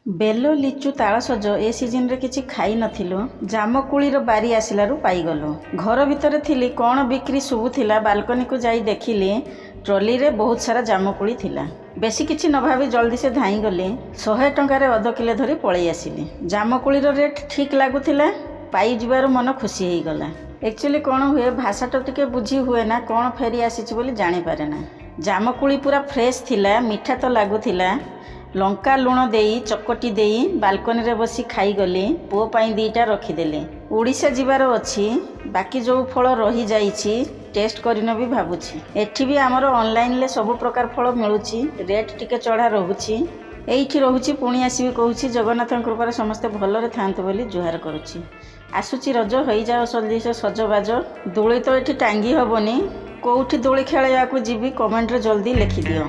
Bell लिचु तालसज ए season रे किछि खाई नथिलु। जामकुळीर बारी आसिलारु पाईगलु। घर भितर थिली कौन बिक्री शुभुथिला बाल्कनी को जाई देखिली ट्रॉली रे बहुत सारा जामकुळी थिला। बेसी किछि न भाबी जल्दी से धाई गली 100 टंका रे अध किलो धरी पळई आसिली। जामकुळीर रेट ठीक लागुथिला, पाई जिबारु मन खुशी हेई गला। एक्चुअली कौन हुए भाषा तो टिके बुझी हुए ना, कौन फेरी आसीछि बोली जानि पारे ना। जामकुळी पूरा फ्रेश थिला, मीठा तो लागुथिला। लंका लुण देई चकटी देई बाल्कनी रे बसी खाई गली। पुओ पाई दीटा रखीदेली। ओडिशा जिबार अछि, बाकी जो फल रही जाइछि टेस्ट करिनो भी भाबुछि। एठी भी हमर ऑनलाइन ले सब प्रकार फल मिलुछि, रेट टिके चढ़ा रहुछि। एइठी रहुछि पुणी आसीबी कहूछि। जगन्नाथ कृपारे समस्ते भलरे थांतु बोली जुहार करुछि। आसुछि रज होई जाओ जल्दी से सजबाज। दोली तो एठी टांगी हबनी, कोउठी दोली खेलैया को जीबी कमेंट रे जल्दी लिखि दियो।